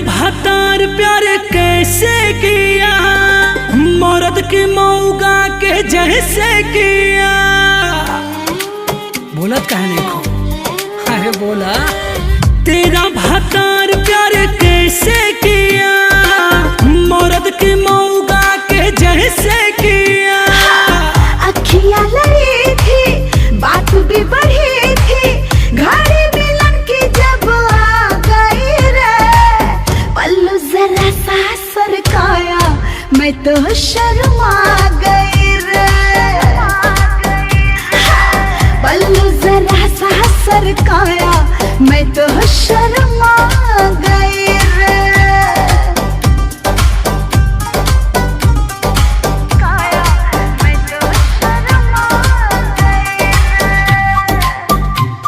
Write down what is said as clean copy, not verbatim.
भातार प्यार कैसे किया, मर्द की मौगा के जैसे किया। बोला कहने को, अरे बोला तेरा भातार प्यार कैसे किया, मर्द की मौगा के जैसे किया। अखियां लड़ी थी, बात भी बढ़ी थी, घड़ी मिलन की जब आ गई रे, पल्लू जरा सा सरकाया मैं तो शर्मा गई रे, पल्लू जरा सा सरकाया मैं तो शर्मा